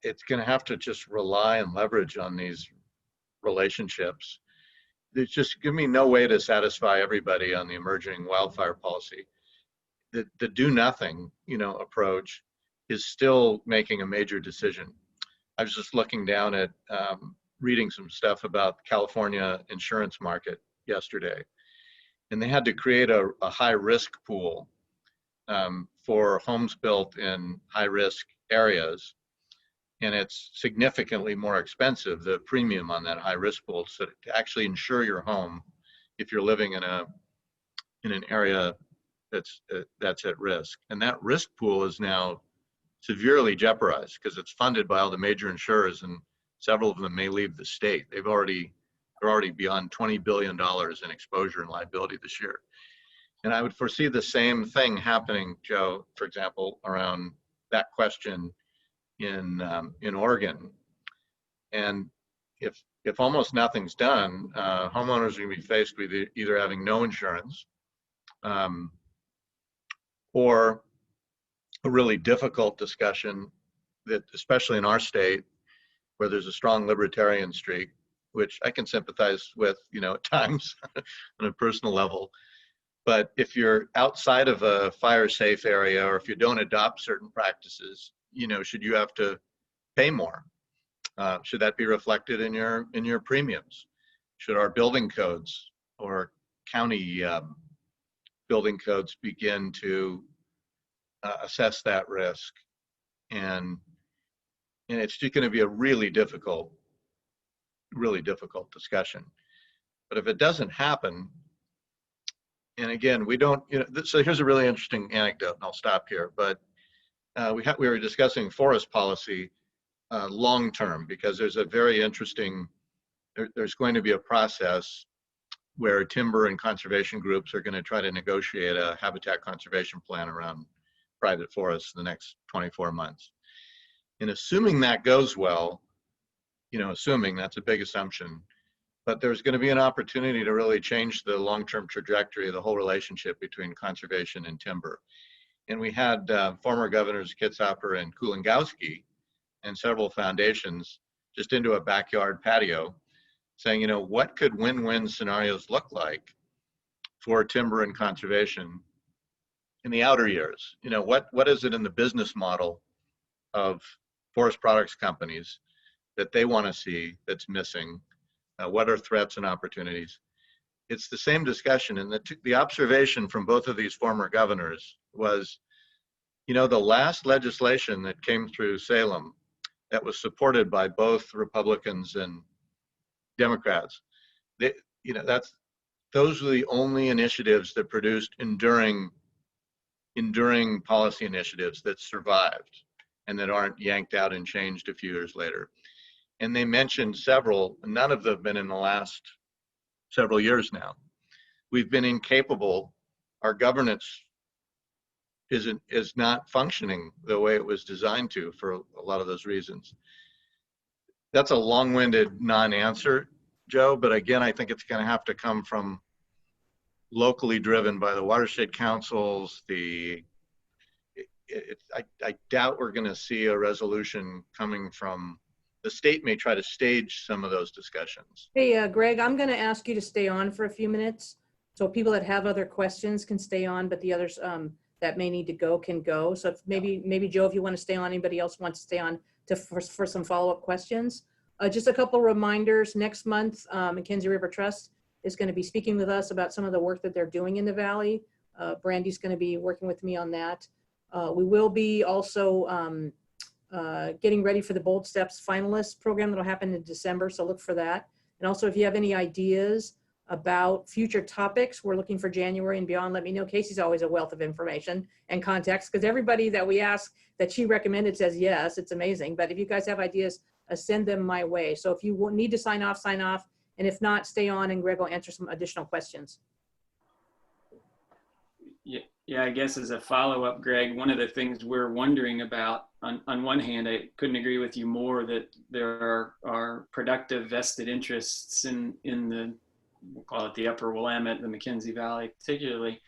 it's going to have to just rely and leverage on these relationships. There's just give me no way to satisfy everybody on the emerging wildfire policy. The do nothing, approach is still making a major decision. I was just looking down at reading some stuff about the California insurance market yesterday, and they had to create a high risk pool for homes built in high risk areas. And it's significantly more expensive, the premium on that high risk pool, so to actually insure your home if you're living in an area that's at risk. And that risk pool is now severely jeopardized because it's funded by all the major insurers, and several of them may leave the state. They're already beyond $20 billion in exposure and liability this year. And I would foresee the same thing happening, Joe, for example, around that question in Oregon. And if almost nothing's done, homeowners are going to be faced with either having no insurance or a really difficult discussion that, especially in our state, where there's a strong libertarian streak, which I can sympathize with, at times on a personal level. But if you're outside of a fire safe area, or if you don't adopt certain practices, should you have to pay more? Should that be reflected in your premiums? Should our building codes or county building codes begin to assess that risk? And it's just going to be a really difficult discussion. But if it doesn't happen, and again, we don't, so here's a really interesting anecdote, and I'll stop here. But we were discussing forest policy long term, because there's a very interesting, there's going to be a process where timber and conservation groups are going to try to negotiate a habitat conservation plan around private forests in the next 24 months. And assuming that goes well, assuming that's a big assumption, but there's going to be an opportunity to really change the long-term trajectory of the whole relationship between conservation and timber. And we had former governors Kitzhaber and Kulangowski and several foundations just into a backyard patio saying, what could win-win scenarios look like for timber and conservation in the outer years? What is it in the business model of forest products companies that they want to see that's missing? What are threats and opportunities? It's the same discussion. And the observation from both of these former governors was, the last legislation that came through Salem that was supported by both Republicans and Democrats, those were the only initiatives that produced enduring policy initiatives that survived and that aren't yanked out and changed a few years later. And they mentioned several, none of them have been in the last several years now. We've been incapable, our governance is not functioning the way it was designed to for a lot of those reasons. That's a long-winded non-answer, Joe, but again, I think it's going to have to come from locally driven by the watershed councils. I doubt we're going to see a resolution coming from the state. May try to stage some of those discussions. Hey, Greg, I'm going to ask you to stay on for a few minutes, so people that have other questions can stay on, but the others that may need to go can go. So if maybe Joe, if you want to stay on, anybody else wants to stay on for some follow-up questions. Just a couple reminders. Next month, Mackenzie River Trust is going to be speaking with us about some of the work that they're doing in the Valley. Brandy's going to be working with me on that. We will be also getting ready for the Bold Steps finalist program that'll happen in December, so look for that. And also, if you have any ideas about future topics, we're looking for January and beyond, let me know. Casey's always a wealth of information and context, because everybody that we ask that she recommended says yes, it's amazing. But if you guys have ideas, send them my way. So if you need to sign off, and if not, stay on and Greg will answer some additional questions. Yeah, I guess as a follow-up, Greg, one of the things we're wondering about, on one hand, I couldn't agree with you more that there are productive vested interests in the, we'll call it the upper Willamette, the Mackenzie Valley particularly.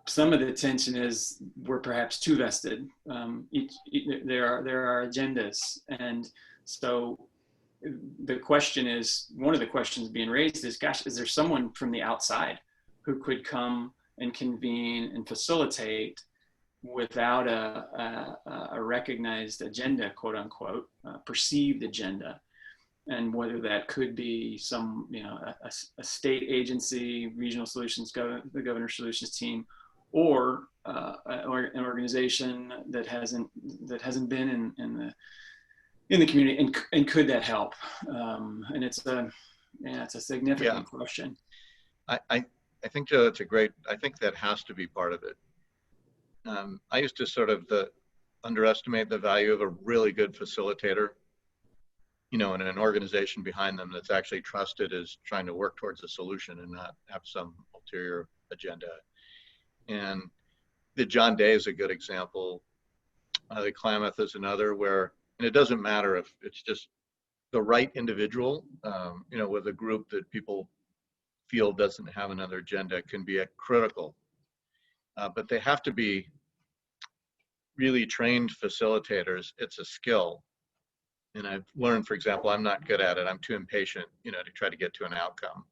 Some of the tension is we're perhaps too vested. There are agendas. And so the question is, one of the questions being raised is, gosh, is there someone from the outside who could come and convene and facilitate without a recognized agenda, quote unquote, perceived agenda. And whether that could be some, a state agency, regional solutions, the Governor Solutions team, or an organization that hasn't been in the community, and could that help? And it's a significant question. I think, Joe, that's I think that has to be part of it. I used to sort of underestimate the value of a really good facilitator, and an organization behind them that's actually trusted as trying to work towards a solution and not have some ulterior agenda. And the John Day is a good example. The Klamath is another and it doesn't matter if it's just the right individual, with a group that people feel doesn't have another agenda can be critical. But they have to be really trained facilitators. It's a skill. And I've learned, for example, I'm not good at it. I'm too impatient, to try to get to an outcome.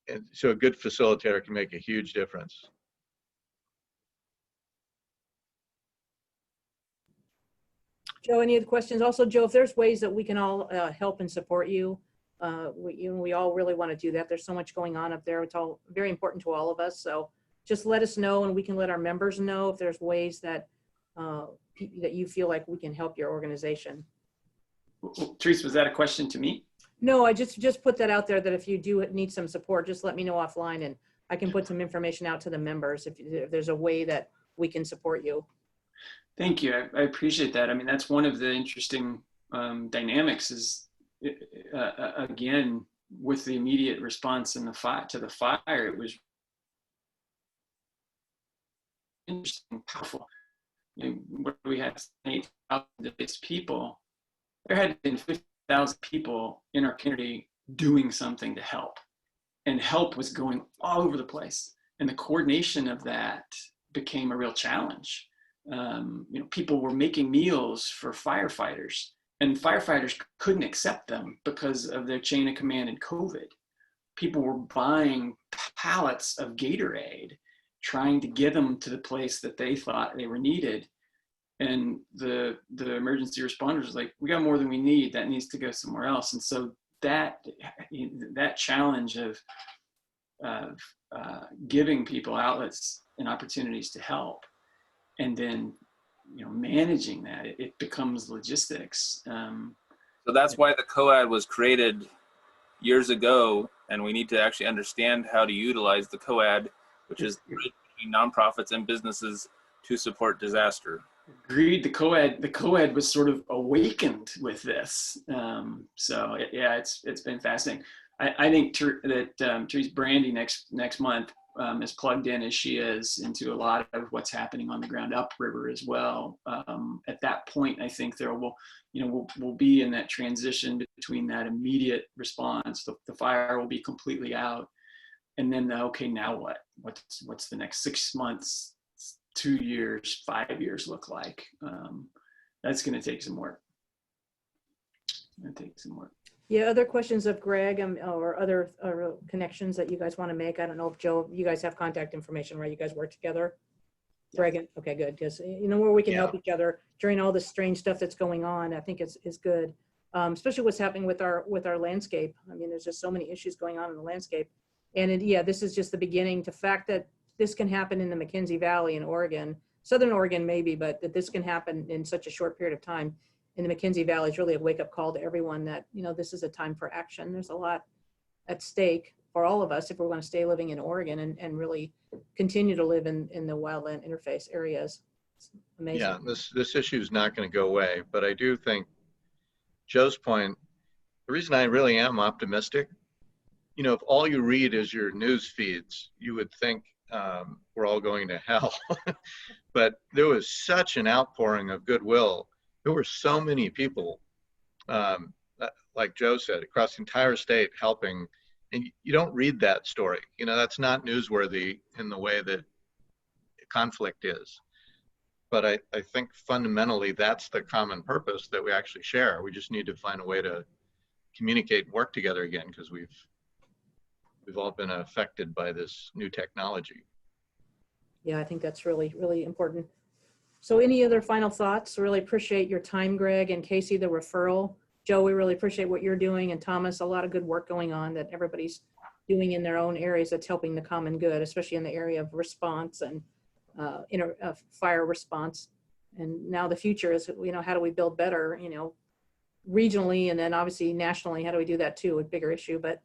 And so a good facilitator can make a huge difference. Joe, any other questions? Also, Joe, if there's ways that we can all help and support you, we all really want to do that. There's so much going on up there. It's all very important to all of us. So just let us know, and we can let our members know if there's ways that that you feel like we can help your organization. Teresa, was that a question to me? No, I just put that out there, that if you do need some support, just let me know offline, and I can put some information out to the members if there's a way that we can support you. Thank you. I appreciate that. I mean, that's one of the interesting dynamics is, again, with the immediate response to the fire, it was interesting, powerful. What we had 8,000 people. There had been 50,000 people in our community doing something to help, and help was going all over the place. And the coordination of that became a real challenge. People were making meals for firefighters, and firefighters couldn't accept them because of their chain of command in COVID. People were buying pallets of Gatorade, trying to get them to the place that they thought they were needed. And the emergency responders was like, we got more than we need. That needs to go somewhere else. And so that challenge of giving people outlets and opportunities to help, and then managing that, it becomes logistics. So that's why the COAD was created years ago, and we need to actually understand how to utilize the COAD, which is the bridge between nonprofits and businesses to support disaster. Agreed. The COAD was sort of awakened with this. It's been fascinating. I think that Therese Brandy next month, as plugged in as she is into a lot of what's happening on the ground upriver as well. At that point, I think we'll be in that transition between that immediate response. The fire will be completely out, and then okay, now what? What's the next 6 months, 2 years, 5 years look like? That's going to take some work. Yeah, other questions of Greg or other connections that you guys want to make? I don't know if Joe, you guys have contact information, right? You guys work together? Yes. Greg, okay, good. Because where we can help each other during all this strange stuff that's going on, I think is good. Especially what's happening with our landscape. I mean, there's just so many issues going on in the landscape. And this is just the beginning. The fact that this can happen in the McKenzie Valley in Oregon, Southern Oregon maybe, but that this can happen in such a short period of time in the McKenzie Valley is really a wake-up call to everyone that, this is a time for action. There's a lot at stake for all of us if we're going to stay living in Oregon and really continue to live in the wildland interface areas. It's amazing. Yeah, this issue is not going to go away, but I do think Joe's point, the reason I really am optimistic, if all you read is your news feeds, you would think we're all going to hell. But there was such an outpouring of goodwill. There were so many people, like Joe said, across the entire state helping. And you don't read that story. That's not newsworthy in the way that conflict is. But I think fundamentally that's the common purpose that we actually share. We just need to find a way to communicate and work together again, because we've all been affected by this new technology. Yeah, I think that's really, really important. So any other final thoughts? Really appreciate your time, Greg, and Casey, the referral. Joe, we really appreciate what you're doing, and Thomas, a lot of good work going on that everybody's doing in their own areas that's helping the common good, especially in the area of response and fire response. And now the future is, how do we build better, regionally, and then obviously nationally, how do we do that too, a bigger issue, but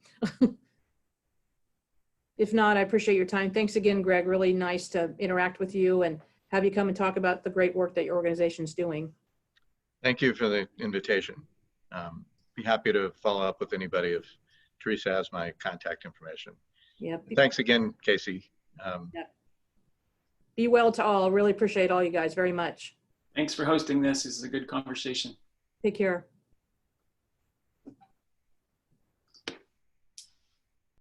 if not, I appreciate your time. Thanks again, Greg. Really nice to interact with you and have you come and talk about the great work that your organization is doing. Thank you for the invitation. Be happy to follow up with anybody if Teresa has my contact information. Yeah. Thanks again, Casey. Be well to all. Really appreciate all you guys very much. Thanks for hosting this. This is a good conversation. Take care.